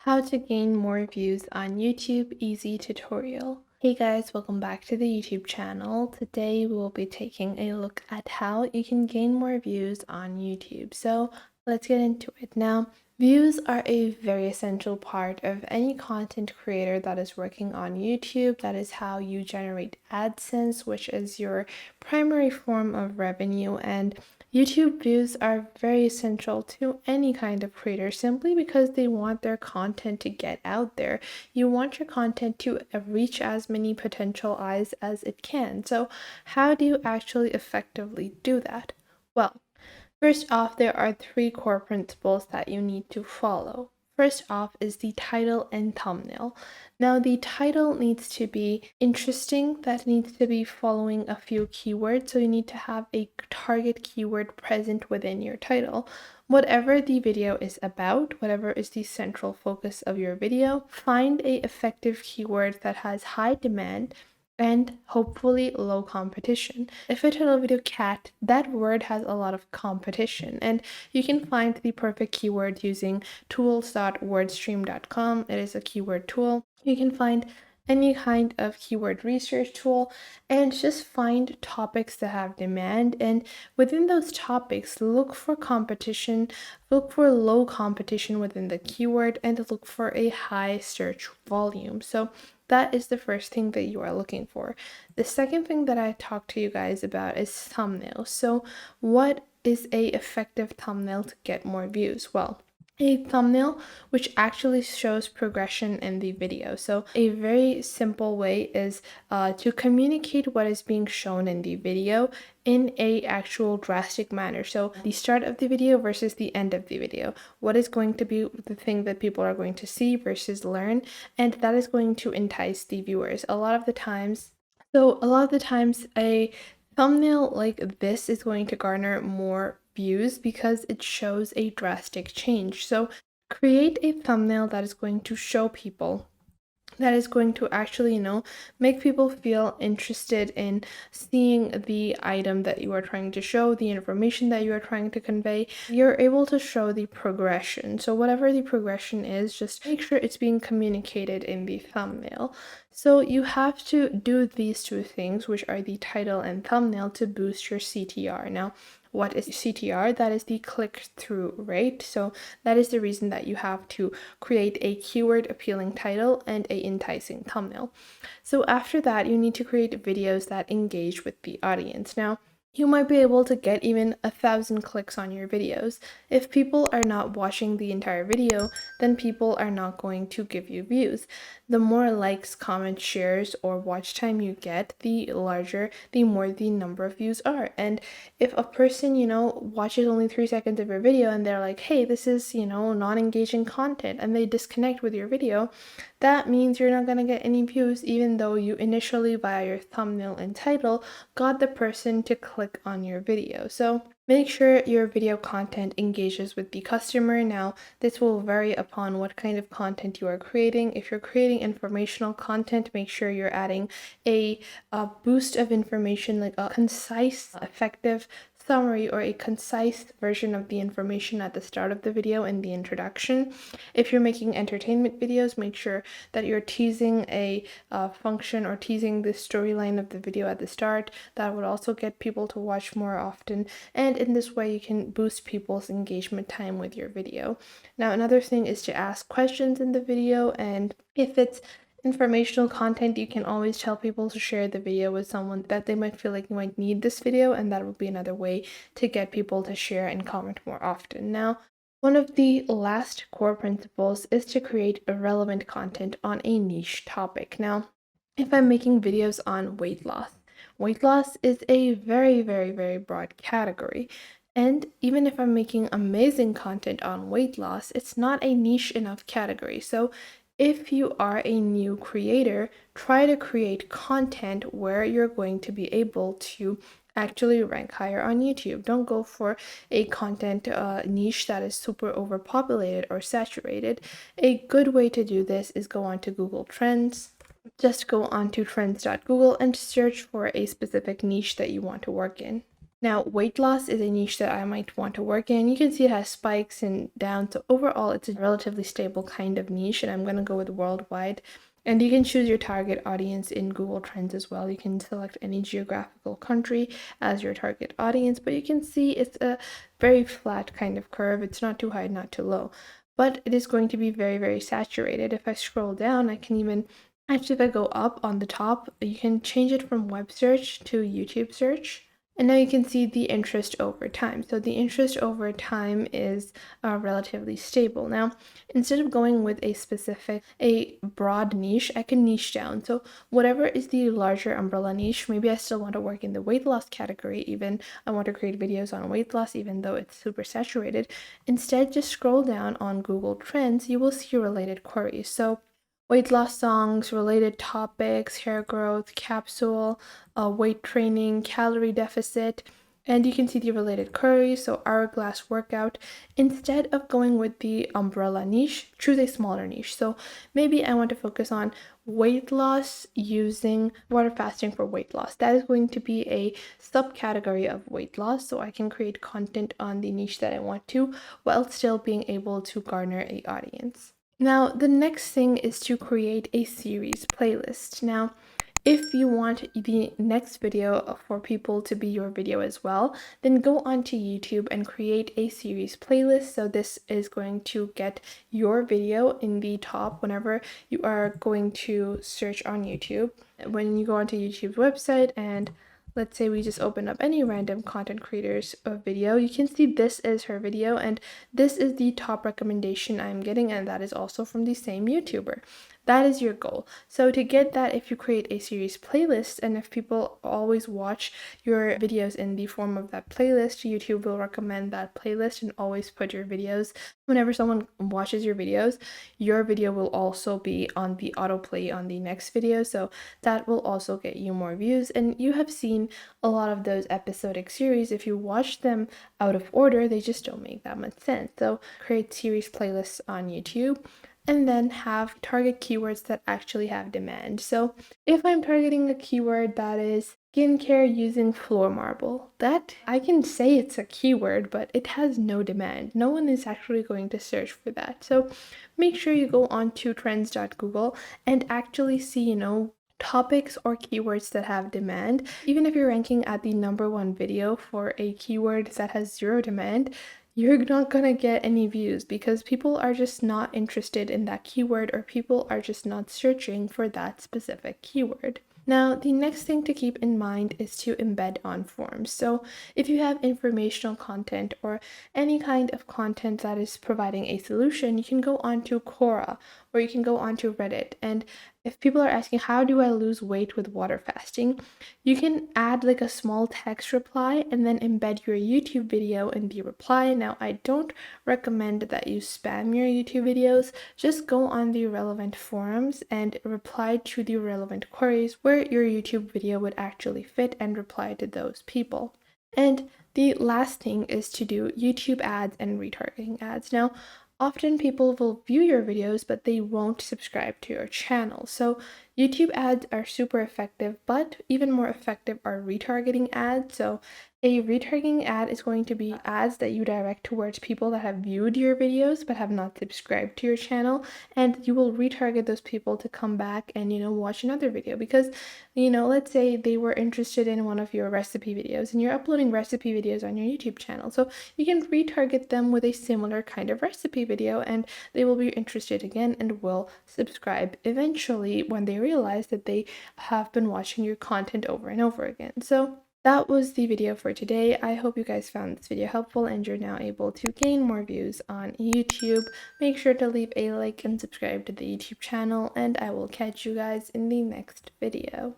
How to gain more views on YouTube easy tutorial. Hey guys, welcome back to the YouTube channel. Today we will be taking a look at how you can gain more views on YouTube. So let's get into it. Now, views are a very essential part of any content creator that is working on YouTube. That is how you generate AdSense, which is your primary form of revenue, and YouTube views are very essential to any kind of creator simply because they want their content to get out there. You want your content to reach as many potential eyes as it can. So, how do you actually effectively do that? Well, first off, there are three core principles that you need to follow. First off is the title and thumbnail. Now, the title needs to be interesting, that needs to be following a few keywords, so you need to have a target keyword present within your title. Whatever the video is about, whatever is the central focus of your video, find a effective keyword that has high demand and hopefully low competition. If I title a video cat, that word has a lot of competition, and you can find the perfect keyword using tools.wordstream.com. It is a keyword tool. You can find any kind of keyword research tool and just find topics that have demand, and within those topics look for competition, look for low competition within the keyword, and look for a high search volume. So that is the first thing that you are looking for. The second thing that I talked to you guys about is thumbnails. So what is a effective thumbnail to get more views? Well, a thumbnail which actually shows progression in the video. So a very simple way is to communicate what is being shown in the video in a actual drastic manner. So the start of the video versus the end of the video. What is going to be the thing that people are going to see versus learn, and that is going to entice the viewers. A lot of the times a thumbnail like this is going to garner more views because it shows a drastic change. So create a thumbnail that is going to show people, that is going to actually, make people feel interested in seeing the item that you are trying to show, the information that you are trying to convey. You're able to show the progression. So whatever the progression is, just make sure it's being communicated in the thumbnail. So you have to do these two things, which are the title and thumbnail, to boost your CTR. Now, what is CTR? That is the click-through rate. So that is the reason that you have to create a keyword appealing title and a enticing thumbnail. So after that, you need to create videos that engage with the audience. Now, you might be able to get even 1,000 clicks on your videos. If people are not watching the entire video, then people are not going to give you views. The more likes, comments, shares, or watch time you get, the more the number of views are. And if a person, watches only 3 seconds of your video and they're like, hey, this is, non-engaging content, and they disconnect with your video, that means you're not going to get any views, even though you initially, via your thumbnail and title, got the person to click on your video. So make sure your video content engages with the customer. Now, this will vary upon what kind of content you are creating. If you're creating informational content, make sure you're adding a boost of information, like a concise, effective summary or a concise version of the information at the start of the video in the introduction. If you're making entertainment videos, make sure that you're teasing a function or teasing the storyline of the video at the start. That would also get people to watch more often, and in this way you can boost people's engagement time with your video. Now, another thing is to ask questions in the video, and if it's informational content, you can always tell people to share the video with someone that they might feel like you might need this video, and that would be another way to get people to share and comment more often. Now, one of the last core principles is to create relevant content on a niche topic. Now, if I'm making videos on weight loss is a very, very, very broad category. And even if I'm making amazing content on weight loss, it's not a niche enough category. So if you are a new creator, try to create content where you're going to be able to actually rank higher on YouTube. Don't go for a content niche that is super overpopulated or saturated. A good way to do this is go on to Google Trends. Just go on to trends.google and search for a specific niche that you want to work in. Now, weight loss is a niche that I might want to work in. You can see it has spikes and downs. So overall, it's a relatively stable kind of niche, and I'm going to go with worldwide. And you can choose your target audience in Google Trends as well. You can select any geographical country as your target audience, but you can see it's a very flat kind of curve. It's not too high, not too low, but it is going to be very, very saturated. If I scroll down, I can even actually, if I go up on the top, you can change it from web search to YouTube search. And now you can see the interest over time. So the interest over time is relatively stable. Now, instead of going with a broad niche, I can niche down. So whatever is the larger umbrella niche, maybe I still want to work in the weight loss category, even I want to create videos on weight loss, even though it's super saturated. Instead, just scroll down on Google Trends, you will see related queries. So weight loss songs, related topics, hair growth, capsule, weight training, calorie deficit, and you can see the related queries, so hourglass workout. Instead of going with the umbrella niche, choose a smaller niche. So maybe I want to focus on weight loss using water fasting for weight loss. That is going to be a subcategory of weight loss, so I can create content on the niche that I want to while still being able to garner a audience. Now, the next thing is to create a series playlist. Now, if you want the next video for people to be your video as well, then go onto YouTube and create a series playlist. So this is going to get your video in the top whenever you are going to search on YouTube. When you go onto YouTube's website and let's say we just open up any random content creator's video, you can see this is her video and this is the top recommendation I'm getting, and that is also from the same YouTuber. That is your goal. So to get that, if you create a series playlist and if people always watch your videos in the form of that playlist, YouTube will recommend that playlist and always put your videos. Whenever someone watches your video will also be on the autoplay on the next video. So that will also get you more views. And you have seen a lot of those episodic series. If you watch them out of order, they just don't make that much sense. So create series playlists on YouTube and then have target keywords that actually have demand. So if I'm targeting a keyword that is skincare using floor marble, that I can say it's a keyword, but it has no demand. No one is actually going to search for that. So make sure you go on to trends.google and actually see, topics or keywords that have demand. Even if you're ranking at the #1 video for a keyword that has zero demand, you're not gonna get any views because people are just not interested in that keyword, or people are just not searching for that specific keyword. Now, the next thing to keep in mind is to embed on forms. So if you have informational content or any kind of content that is providing a solution, you can go onto Quora or you can go onto Reddit. And if people are asking, how do I lose weight with water fasting? You can add like a small text reply and then embed your YouTube video in the reply. Now, I don't recommend that you spam your YouTube videos. Just go on the relevant forums and reply to the relevant queries where your YouTube video would actually fit and reply to those people. And the last thing is to do YouTube ads and retargeting ads. Now, often people will view your videos, but they won't subscribe to your channel. So YouTube ads are super effective, but even more effective are retargeting ads. So a retargeting ad is going to be ads that you direct towards people that have viewed your videos but have not subscribed to your channel, and you will retarget those people to come back and watch another video because let's say they were interested in one of your recipe videos and you're uploading recipe videos on your YouTube channel. So you can retarget them with a similar kind of recipe video and they will be interested again and will subscribe eventually when they realize that they have been watching your content over and over again. So that was the video for today. I hope you guys found this video helpful and you're now able to gain more views on YouTube. Make sure to leave a like and subscribe to the YouTube channel, and I will catch you guys in the next video.